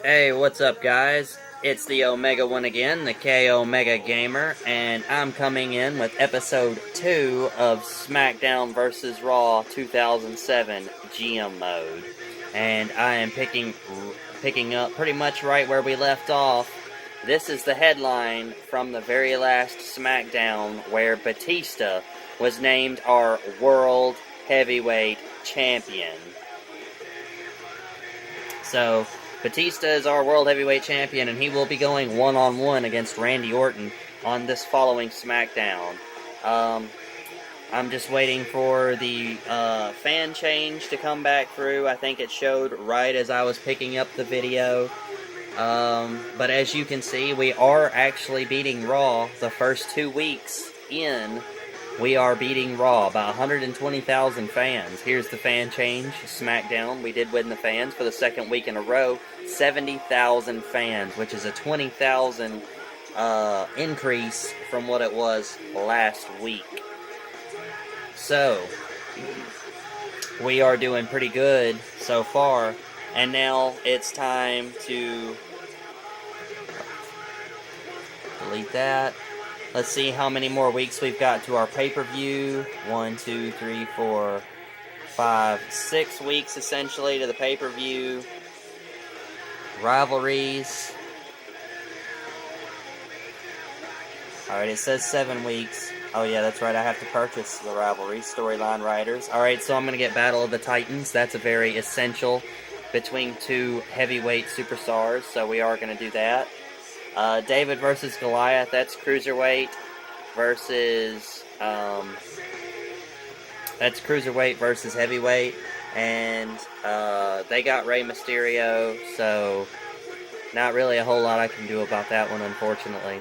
Hey, what's up, guys? It's the Omega one again, the K Omega Gamer, and I'm coming in with episode 2 of SmackDown vs. Raw 2007 GM mode. And I am picking up pretty much right where we left off. This is the headline from the very last SmackDown where Batista was named our World Heavyweight Champion. So, Batista is our World Heavyweight Champion, and he will be going one-on-one against Randy Orton on this following SmackDown. I'm just waiting for the fan change to come back through. I think it showed right as I was picking up the video. But as you can see, we are actually beating Raw the first 2 weeks in. We are beating Raw, about 120,000 fans. Here's the fan change. SmackDown, we did win the fans for the second week in a row. 70,000 fans, which is a 20,000 increase from what it was last week. So, we are doing pretty good so far. And now it's time to delete that. Let's see how many more weeks we've got to our pay-per-view. 1, 2, 3, 4, 5, 6 weeks essentially to the pay-per-view. Rivalries. Alright, it says 7 weeks. Oh yeah, that's right, I have to purchase the rivalry. Storyline writers. Alright, so I'm going to get Battle of the Titans. That's a very essential between 2 heavyweight superstars, so we are going to do that. David versus Goliath, that's Cruiserweight versus, that's Cruiserweight versus Heavyweight, and, they got Rey Mysterio, so not really a whole lot I can do about that one, unfortunately.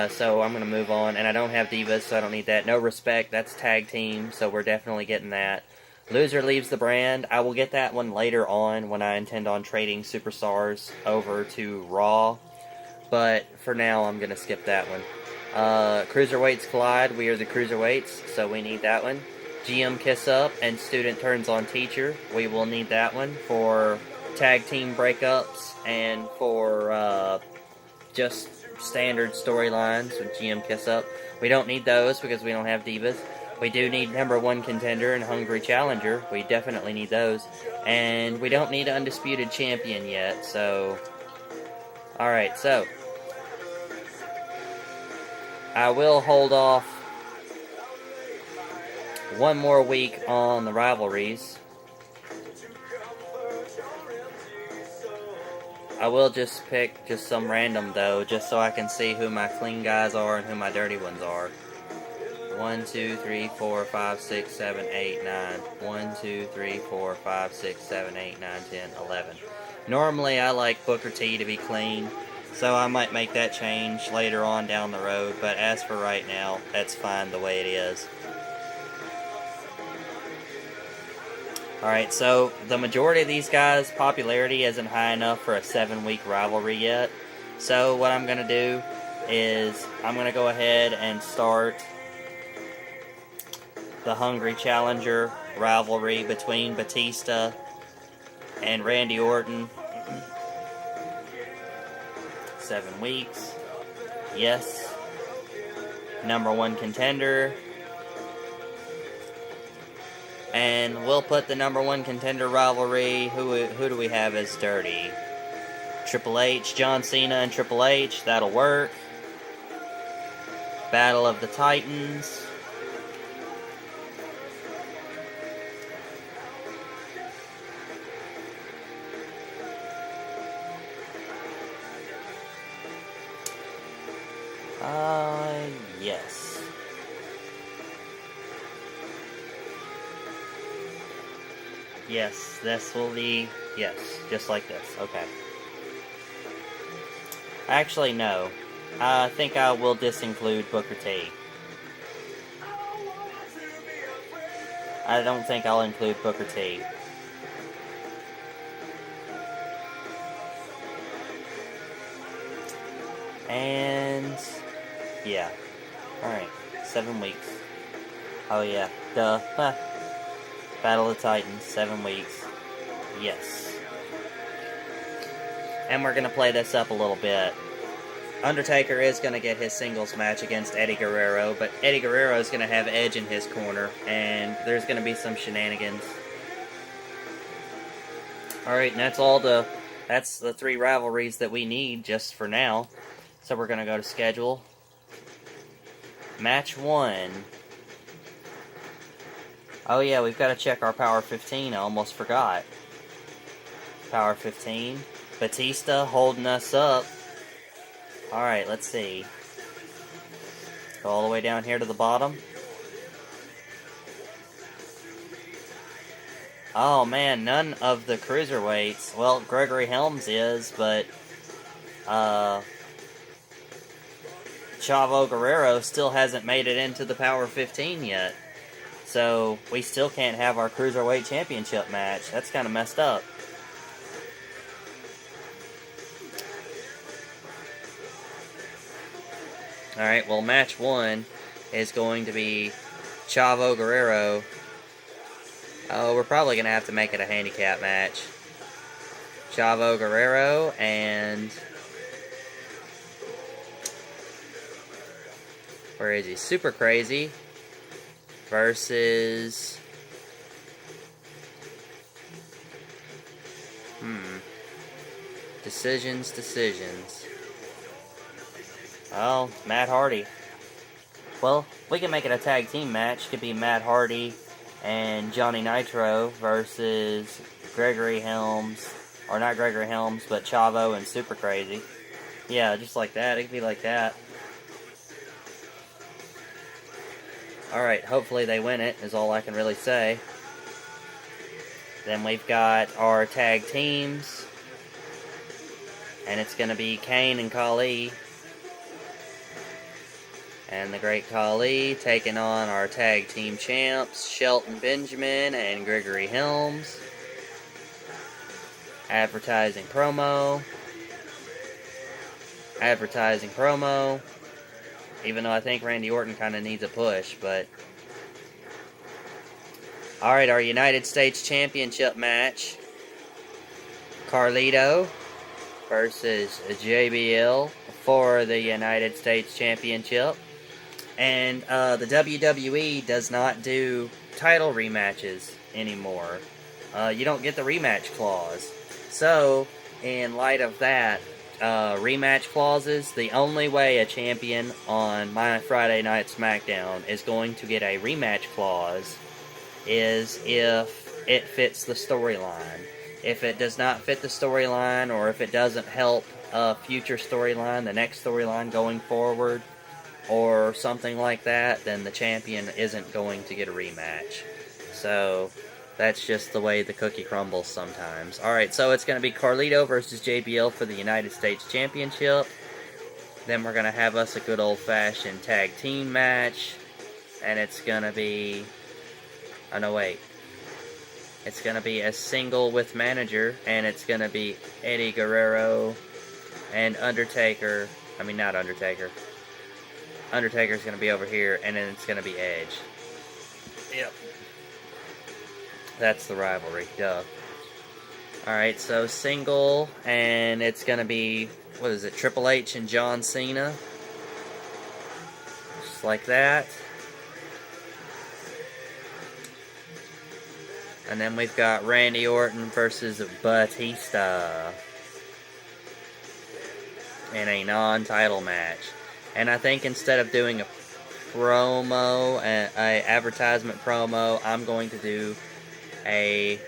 So I'm going to move on, and I don't have Divas, so I don't need that. No Respect, that's Tag Team, so we're definitely getting that. Loser leaves the brand. I will get that one later on when I intend on trading superstars over to Raw. But for now, I'm going to skip that one. Cruiserweights collide. We are the Cruiserweights, so we need that one. GM Kiss Up and Student Turns on Teacher. We will need that one for tag team breakups and for just standard storylines with GM Kiss Up. We don't need those because we don't have Divas. We do need number 1 contender and Hungry Challenger. We definitely need those. And we don't need Undisputed Champion yet, so... Alright, so... I will hold off 1 more week on the rivalries. I will just pick just some random, though, just so I can see who my clean guys are and who my dirty ones are. 1, 2, 3, 4, 5, 6, 7, 8, 9. 1, 2, 3, 4, 5, 6, 7, 8, 9, 10, 11. Normally, I like Booker T to be clean, so I might make that change later on down the road, but as for right now, that's fine the way it is. Alright, so the majority of these guys' popularity isn't high enough for a 7-week rivalry yet. So what I'm going to do is I'm going to go ahead and start the Hungry Challenger rivalry between Batista and Randy Orton. 7 weeks. Yes. Number 1 contender. And we'll put the number 1 contender rivalry. Who do we have as dirty? Triple H, John Cena and Triple H. That'll work. Battle of the Titans. Yes. Yes, this will be, yes, just like this, okay. Actually, no. I think I will disinclude Booker T. I don't think I'll include Booker T. And... yeah. Alright. 7 weeks. Oh yeah. Duh. Huh. Battle of the Titans. 7 weeks. Yes. And we're going to play this up a little bit. Undertaker is going to get his singles match against Eddie Guerrero, but Eddie Guerrero is going to have Edge in his corner, and there's going to be some shenanigans. Alright, and that's the 3 rivalries that we need just for now. So we're going to go to schedule. Match 1. Oh yeah, we've got to check our Power 15. I almost forgot. Power 15. Batista holding us up. Alright, let's see. Go all the way down here to the bottom. Oh man, none of the cruiserweights. Well, Gregory Helms is, but Chavo Guerrero still hasn't made it into the Power 15 yet. So we still can't have our Cruiserweight Championship match. That's kind of messed up. Alright, well, match 1 is going to be Chavo Guerrero. Oh, we're probably going to have to make it a handicap match. Chavo Guerrero and... where is he? Super Crazy versus... Decisions. Oh, Matt Hardy. Well, we can make it a tag team match. It could be Matt Hardy and Johnny Nitro versus Gregory Helms. Or not Gregory Helms, but Chavo and Super Crazy. Yeah, just like that. It could be like that. Alright, hopefully they win it, is all I can really say. Then we've got our tag teams. And it's going to be Kane and Khali. And the Great Khali taking on our tag team champs, Shelton Benjamin and Gregory Helms. Advertising promo. Even though I think Randy Orton kind of needs a push, but... Alright, our United States Championship match. Carlito versus JBL for the United States Championship. And the WWE does not do title rematches anymore. You don't get the rematch clause. So, in light of that, rematch clauses, the only way a champion on my Friday Night SmackDown is going to get a rematch clause is if it fits the storyline. If it does not fit the storyline, or if it doesn't help a future storyline, the next storyline going forward, or something like that, then the champion isn't going to get a rematch. So, that's just the way the cookie crumbles sometimes. Alright, so it's going to be Carlito versus JBL for the United States Championship. Then we're going to have us a good old-fashioned tag team match. And it's going to be... oh, no, wait. It's going to be a single with manager, and it's going to be Eddie Guerrero and Undertaker. I mean, not Undertaker. Undertaker's going to be over here, and then it's going to be Edge. Yep. That's the rivalry, duh. Alright, so single, and it's going to be, what is it, Triple H and John Cena. Just like that. And then we've got Randy Orton versus Batista in a non-title match. And I think instead of doing a promo, a advertisement promo, I'm going to do a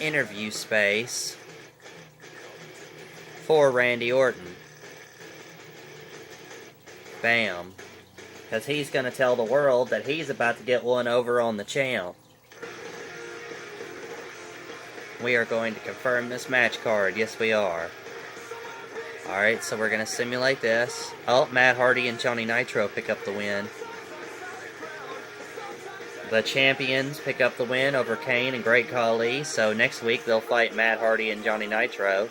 interview space for Randy Orton. Bam. Because he's going to tell the world that he's about to get one over on the champ. We are going to confirm this match card. Yes, we are. Alright, so we're going to simulate this. Oh, Matt Hardy and Johnny Nitro pick up the win. The champions pick up the win over Kane and Great Khali. So next week they'll fight Matt Hardy and Johnny Nitro.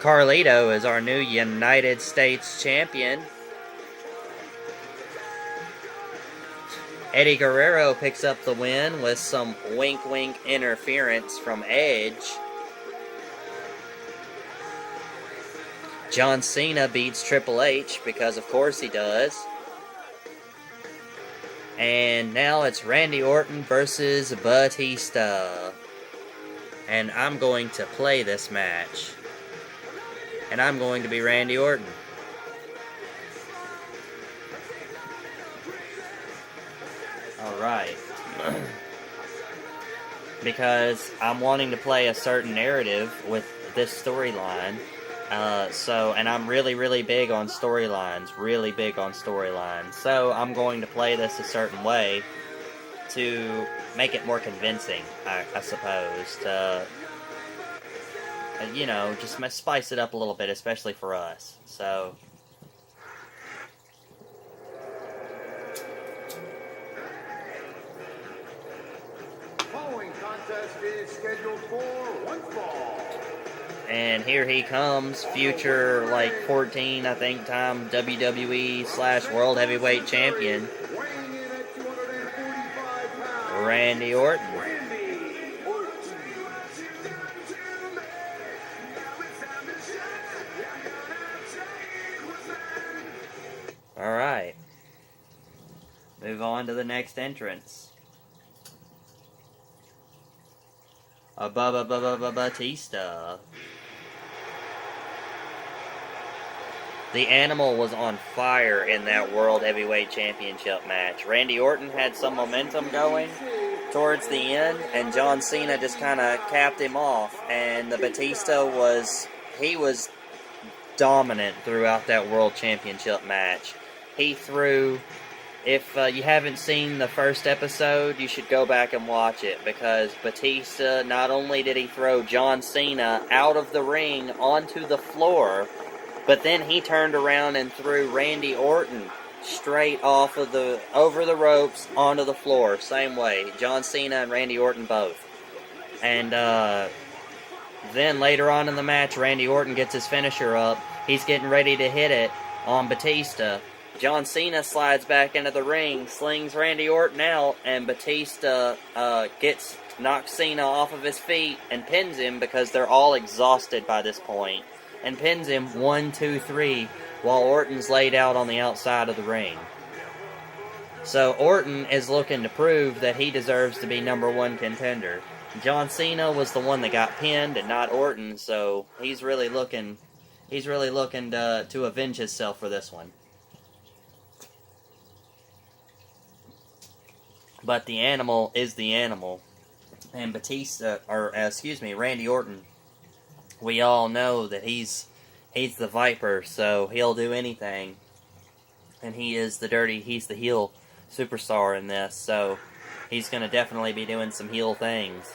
Carlito is our new United States champion. Eddie Guerrero picks up the win with some wink-wink interference from Edge. John Cena beats Triple H, because of course he does. And now it's Randy Orton versus Batista. And I'm going to play this match. And I'm going to be Randy Orton. Alright. Because I'm wanting to play a certain narrative with this storyline. And I'm really big on storylines. Really big on storylines. So I'm going to play this a certain way to make it more convincing, I suppose. To, just spice it up a little bit, especially for us. So... following contest is scheduled for one fall. And here he comes, future, 14, I think, time WWE / World Heavyweight Champion, Randy Orton. Alright. Move on to the next entrance. Batista. The Animal was on fire in that World Heavyweight Championship match. Randy Orton had some momentum going towards the end, and John Cena just kind of capped him off. And the Batista was dominant throughout that World Championship match. He threw... If you haven't seen the first episode, you should go back and watch it, because Batista, not only did he throw John Cena out of the ring onto the floor, but then he turned around and threw Randy Orton straight over the ropes onto the floor. Same way. John Cena and Randy Orton both. And then later on in the match, Randy Orton gets his finisher up. He's getting ready to hit it on Batista. John Cena slides back into the ring, slings Randy Orton out, and Batista knocks Cena off of his feet and pins him, because they're all exhausted by this point. And pins him 1, 2, 3, while Orton's laid out on the outside of the ring. So Orton is looking to prove that he deserves to be #1 contender. John Cena was the one that got pinned and not Orton, so he's really looking to avenge himself for this one. But the Animal is the Animal. And Randy Orton, we all know that he's the Viper, so he'll do anything. And he's the heel superstar in this, so he's going to definitely be doing some heel things.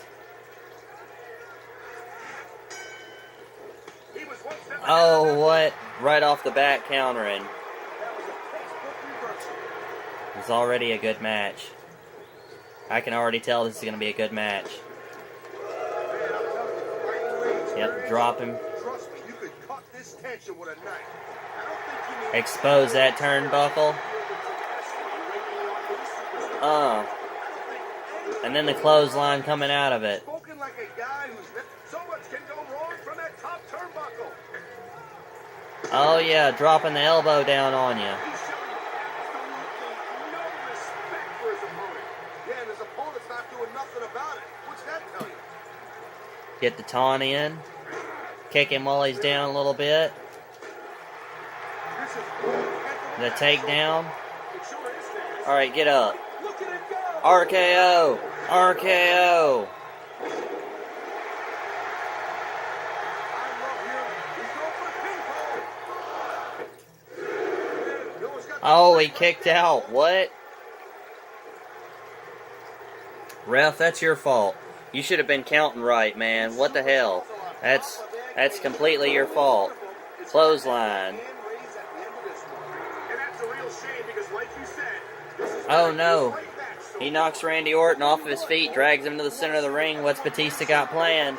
Oh, what? Right off the bat, countering. It's already a good match. I can already tell this is going to be a good match. Yep, drop him. Expose that turnbuckle. And then the clothesline coming out of it. Oh yeah, dropping the elbow down on you. Get the taunt in. Kick him while he's down a little bit. The takedown. Alright, get up. RKO! RKO! Oh, he kicked out. What? Ref, that's your fault. You should have been counting right, man. What the hell? That's completely your fault. Clothesline. Oh no. He knocks Randy Orton off of his feet, drags him to the center of the ring. What's Batista got planned?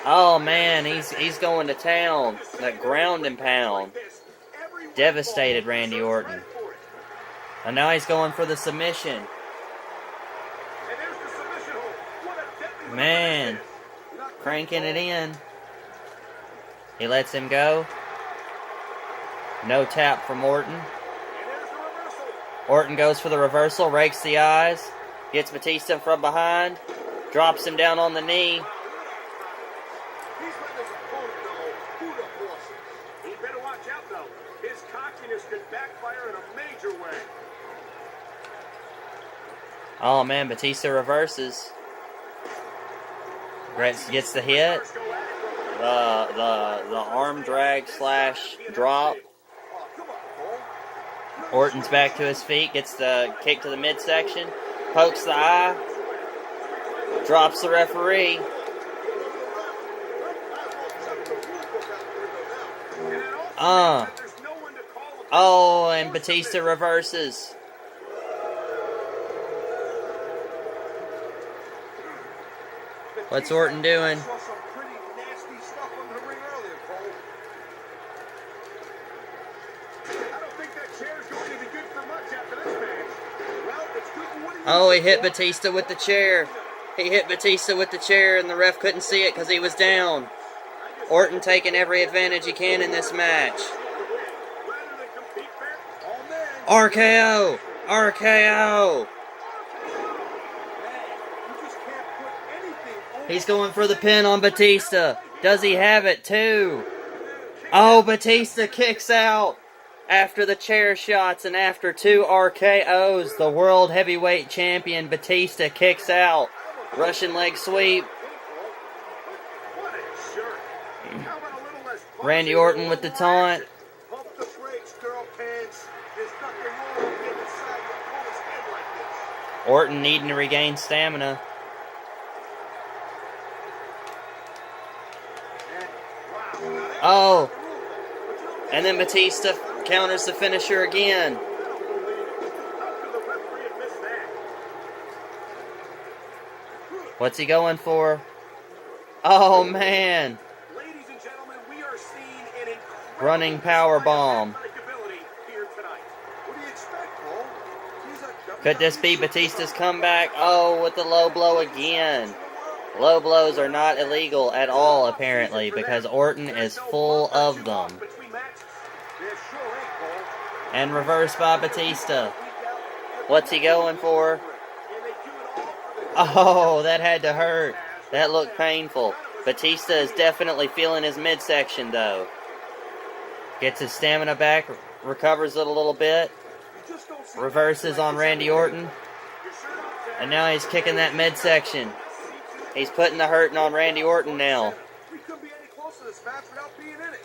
Oh man, he's going to town. That ground and pound. Devastated Randy Orton. And now he's going for the submission. And there's the submission hold. What a deadly Man, maneuver this is. cranking it in. He lets him go. No tap from Orton. And there's the reversal. Orton goes for the reversal, rakes the eyes, gets Batista from behind, drops him down on the knee. He's letting his opponent know who the boss is. He better watch out, though. His cockiness could backfire in a major way. Oh man, Batista reverses. Gets the hit. The arm drag slash drop. Orton's back to his feet, gets the kick to the midsection, pokes the eye, drops the referee. Oh, and Batista reverses. What's Orton doing? Oh, he hit Batista with the chair. He hit Batista with the chair, and the ref couldn't see it because he was down. Orton taking every advantage he can in this match. RKO! RKO! He's going for the pin on Batista. Does he have it too? Oh, Batista kicks out. After the chair shots and after 2 RKOs, the World Heavyweight Champion Batista kicks out. Russian leg sweep. Randy Orton with the taunt. Orton needing to regain stamina. Oh, and then Batista counters the finisher again. What's he going for? Oh man! Running power bomb. Could this be Batista's comeback? Oh, with the low blow again. Low blows are not illegal at all, apparently, because Orton is full of them. And reversed by Batista. What's he going for? Oh, that had to hurt. That looked painful. Batista is definitely feeling his midsection, though. Gets his stamina back, recovers it a little bit. Reverses on Randy Orton. And now he's kicking that midsection. He's putting the hurting on Randy Orton now. We couldn't be any closer to this match without being in it.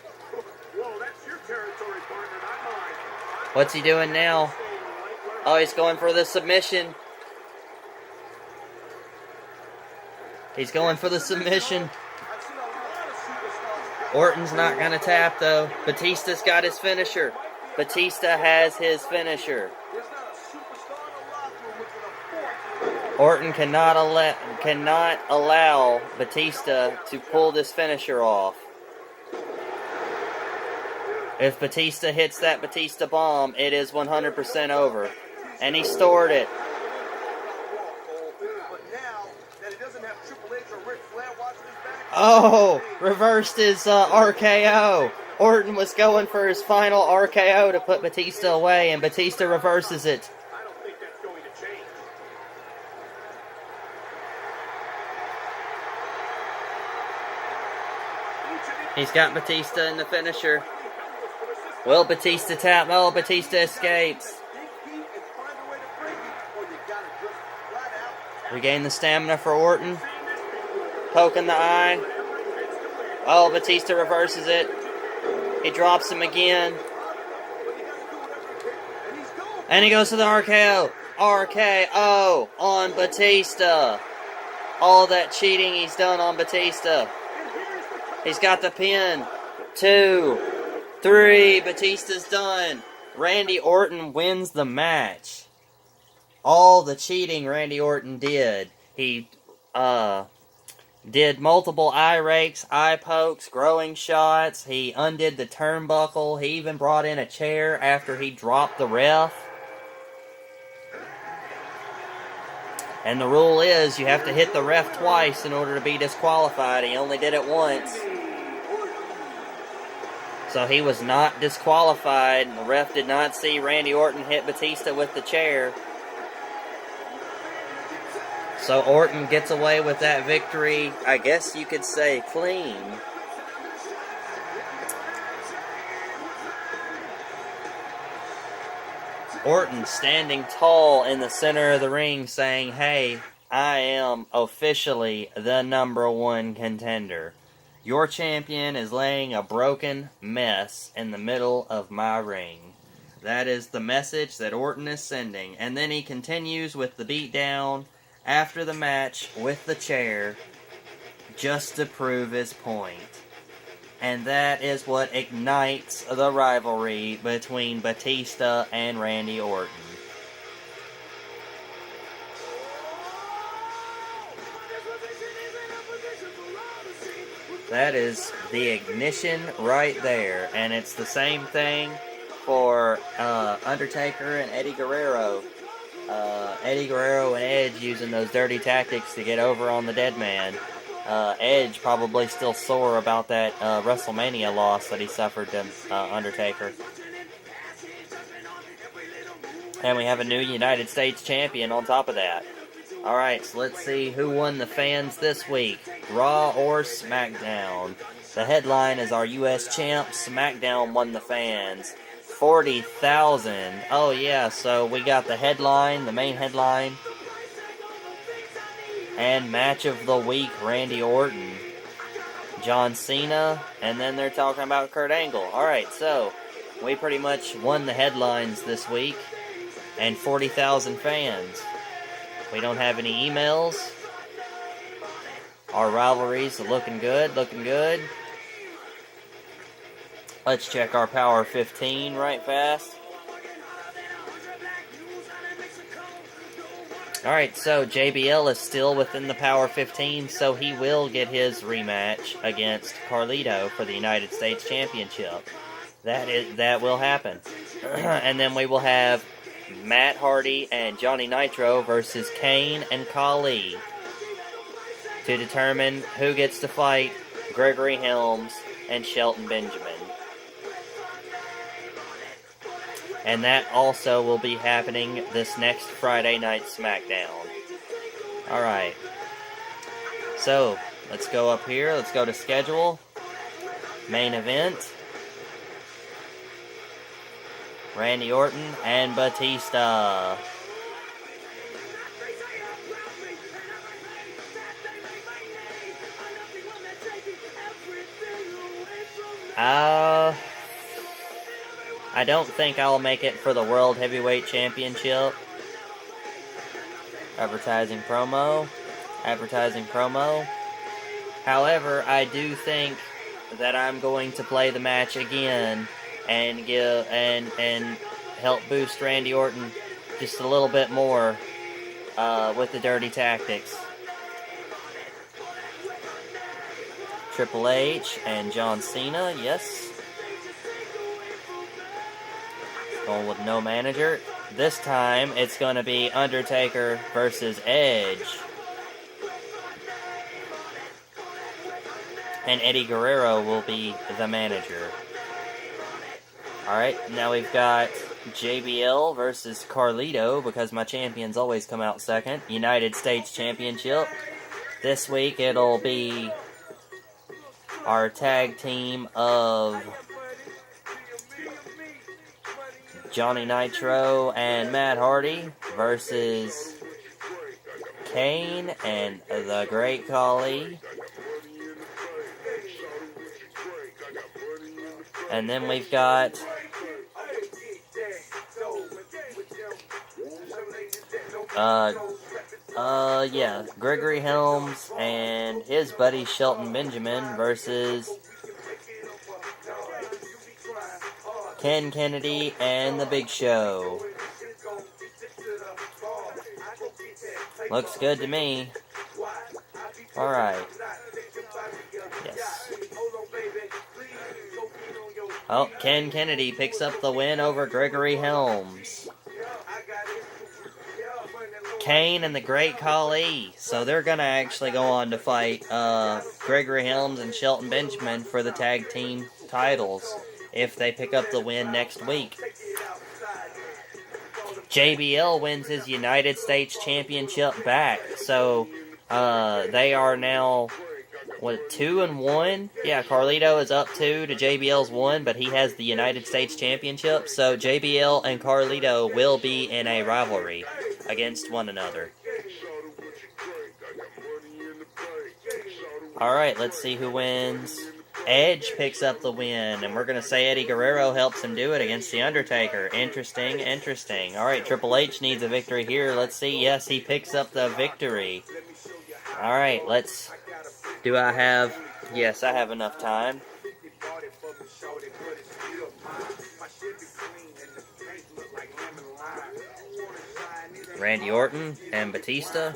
Whoa, that's your territory, partner, not mine. What's he doing now? Oh, he's going for the submission. He's going for the submission. Orton's not going to tap, though. Batista's got his finisher. Batista has his finisher. Orton cannot allow Batista to pull this finisher off. If Batista hits that Batista bomb, it is 100% over. And he stored it. Oh, reversed his RKO. Orton was going for his final RKO to put Batista away, and Batista reverses it. He's got Batista in the finisher. Will Batista tap? Oh, Batista escapes. Regain the stamina for Orton. Poking the eye. Oh, Batista reverses it. He drops him again. And he goes to the RKO. RKO on Batista. All that cheating he's done on Batista. He's got the pin. 2, 3. Batista's done. Randy Orton wins the match. All the cheating Randy Orton did. He did multiple eye rakes, eye pokes, growing shots. He undid the turnbuckle. He even brought in a chair after he dropped the ref. And the rule is you have to hit the ref twice in order to be disqualified. He only did it once. So he was not disqualified. The ref did not see Randy Orton hit Batista with the chair. So Orton gets away with that victory, I guess you could say, clean. Orton standing tall in the center of the ring saying, "Hey, I am officially the #1 contender. Your champion is laying a broken mess in the middle of my ring." That is the message that Orton is sending. And then he continues with the beatdown after the match with the chair just to prove his point. And that is what ignites the rivalry between Batista and Randy Orton. That is the ignition right there. And it's the same thing for Undertaker and Eddie Guerrero. Eddie Guerrero and Edge using those dirty tactics to get over on the dead man. Edge probably still sore about that WrestleMania loss that he suffered to Undertaker. And we have a new United States champion on top of that. Alright, so let's see who won the fans this week. Raw or SmackDown? The headline is our US champ. SmackDown won the fans. 40,000. Oh yeah, so we got the headline, the main headline. And match of the week, Randy Orton, John Cena, and then they're talking about Kurt Angle. Alright, so we pretty much won the headlines this week, and 40,000 fans. We don't have any emails. Our rivalries are looking good, looking good. Let's check our Power 15 right fast. Alright, so JBL is still within the Power 15, so he will get his rematch against Carlito for the United States Championship. That will happen. And then we will have Matt Hardy and Johnny Nitro versus Kane and Khali to determine who gets to fight Gregory Helms and Shelton Benjamin. And that also will be happening this next Friday night SmackDown. Alright. So, let's go up here. Let's go to schedule. Main event. Randy Orton and Batista. I don't think I'll make it for the World Heavyweight Championship. Advertising promo. However, I do think that I'm going to play the match again and give and help boost Randy Orton just a little bit more with the dirty tactics. Triple H and John Cena, yes. Going with no manager. This time, it's going to be Undertaker versus Edge. And Eddie Guerrero will be the manager. Alright, now we've got JBL versus Carlito, because my champions always come out second. United States Championship. This week, it'll be our tag team of Johnny Nitro and Matt Hardy versus Kane and the Great Khali. And then we've got Gregory Helms and his buddy Shelton Benjamin versus Ken Kennedy and The Big Show. Looks good to me. Alright. Yes. Oh, Ken Kennedy picks up the win over Gregory Helms. Kane and the Great Khali. So they're going to actually go on to fight Gregory Helms and Shelton Benjamin for the tag team titles if they pick up the win next week. JBL wins his United States Championship back. So they are now, 2-1? Yeah, Carlito is up 2 to JBL's 1, but he has the United States Championship. So JBL and Carlito will be in a rivalry against one another. Alright, let's see who wins. Edge picks up the win, and we're going to say Eddie Guerrero helps him do it against The Undertaker. Interesting, interesting. Alright, Triple H needs a victory here. Let's see. Yes, he picks up the victory. Alright, let's... Do I have... Yes, I have enough time. Randy Orton and Batista.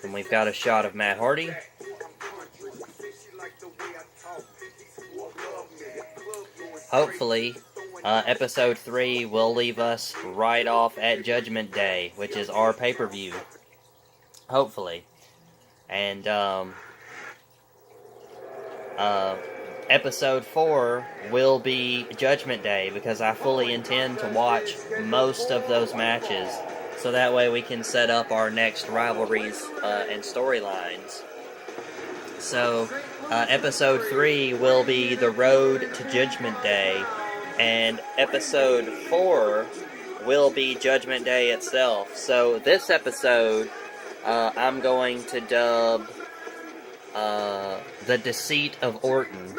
And we've got a shot of Matt Hardy. Hopefully, episode 3 will leave us right off at Judgment Day, which is our pay-per-view. Hopefully. And, episode 4 will be Judgment Day, because I fully intend to watch most of those matches, so that way we can set up our next rivalries and storylines. So, episode 3 will be The Road to Judgment Day, and episode 4 will be Judgment Day itself. So, this episode, I'm going to dub The Deceit of Orton.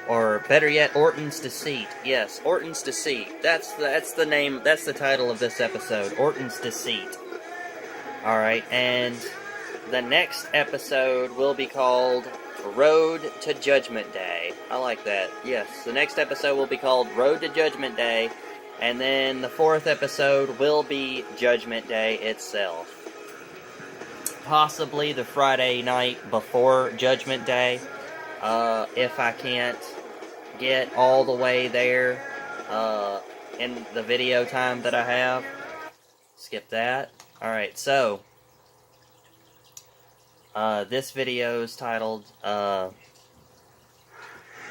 Or, better yet, Orton's Deceit. Yes, Orton's Deceit. That's the name, that's the title of this episode. Orton's Deceit. Alright, and the next episode will be called Road to Judgment Day. I like that. Yes, the next episode will be called Road to Judgment Day, and then the 4th episode will be Judgment Day itself. Possibly the Friday night before Judgment Day, if I can't get all the way there in the video time that I have. Skip that. Alright, so this video is titled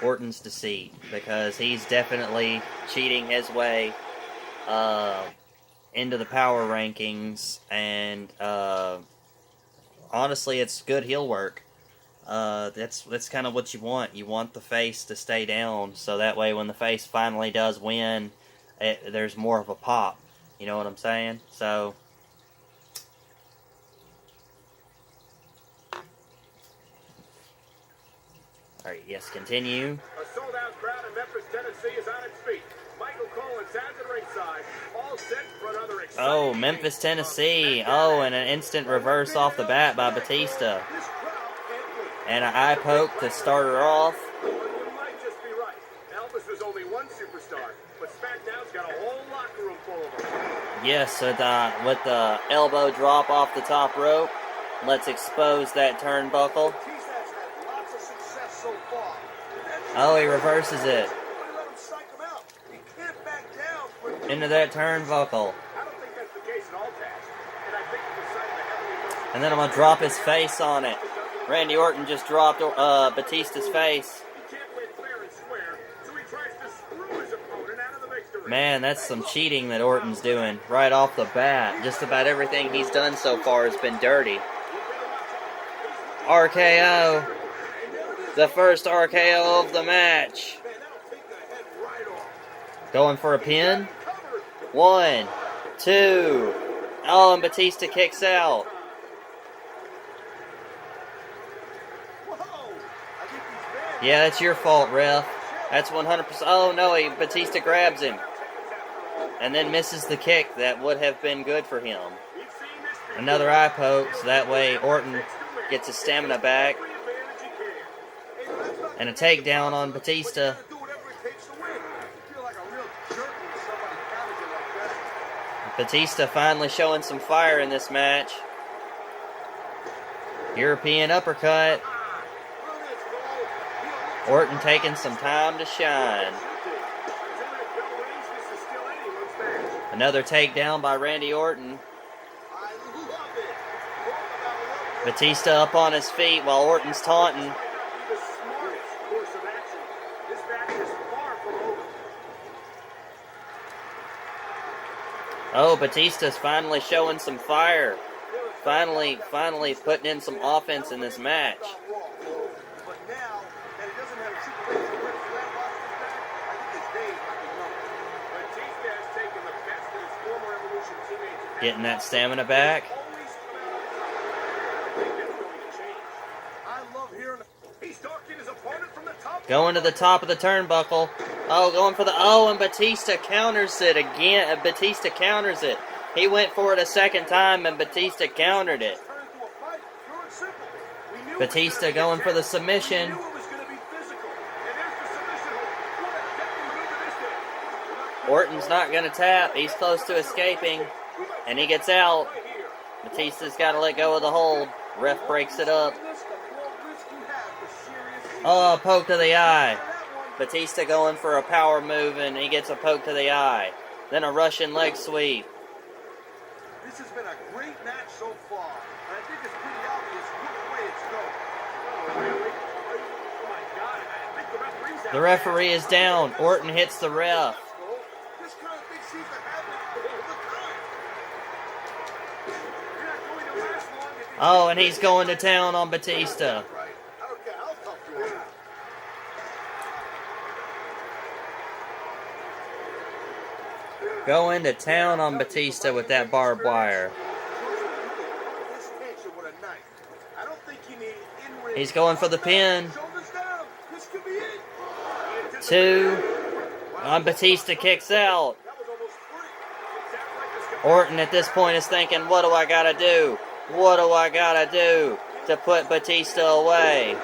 Orton's Deceit, because he's definitely cheating his way into the power rankings, and honestly, it's good heel work. That's kind of what you want. You want the face to stay down, so that way when the face finally does win, there's more of a pop. You know what I'm saying? So, alright, yes, continue. A sold-out crowd in Memphis, Tennessee is on its feet. Michael Cole and Taz at ringside, all set for another exciting... Oh, Memphis, Tennessee. Oh, and an instant reverse off the bat by Batista. And an eye poke to start her off. You might just be right. Elvis was only one superstar, but SmackDown's got a whole locker room full of them. Yes, with the elbow drop off the top rope. Let's expose that turnbuckle. Oh, he reverses it. Into that turnbuckle. And then I'm going to drop his face on it. Randy Orton just dropped Batista's face. Man, that's some cheating that Orton's doing right off the bat. Just about everything he's done so far has been dirty. RKO. The first RKO of the match. Going for a pin. 1, 2. Oh, and Batista kicks out. Yeah, that's your fault, ref. That's 100%. Oh, no, Batista grabs him. And then misses the kick that would have been good for him. Another eye poke, so that way Orton gets his stamina back. And a takedown on Batista. Batista finally showing some fire in this match. European uppercut. Orton taking some time to shine. Another takedown by Randy Orton. Batista up on his feet while Orton's taunting. Oh, Batista's finally showing some fire. Finally putting in some offense in this match. Getting that stamina back. Going to the top of the turnbuckle. Oh, going for the... Oh, and Batista counters it again. Batista counters it. He went for it a second time, and Batista countered it. Batista going for the submission. Orton's not going to tap. He's close to escaping. And he gets out. Batista's got to let go of the hold. Ref breaks it up. Oh, poke to the eye. Batista going for a power move, and he gets a poke to the eye. Then a Russian leg sweep. This has been a great match so far. And I think it's pretty obvious which way it's going. Oh, really? Oh my God. I think the referee's out. The referee is down. Orton hits the ref. This kind of thing seems to happen all the time. You're not going to last long if you... Oh, and he's going to town on Batista. I don't care how tough you are. Going to town on Batista with that barbed wire. He's going for the pin. 2. And Batista kicks out. Orton at this point is thinking, what do I gotta do? What do I gotta do to put Batista away?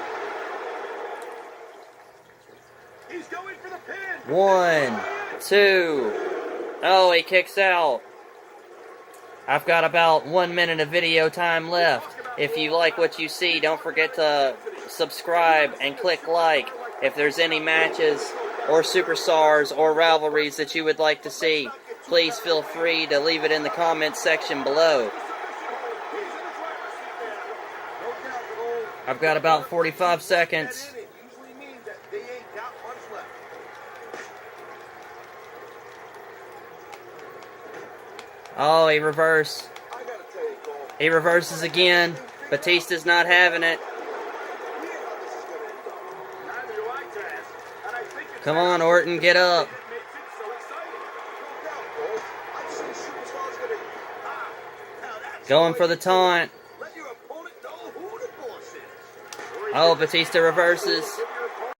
1, 2. Oh, he kicks out. I've got about 1 minute of video time left. If you like what you see, don't forget to subscribe and click like. If there's any matches or superstars or rivalries that you would like to see, please feel free to leave it in the comments section below. I've got about 45 seconds. Oh, he reversed. He reverses again. Batista's not having it. Come on, Orton, get up. Going for the taunt. Oh, Batista reverses.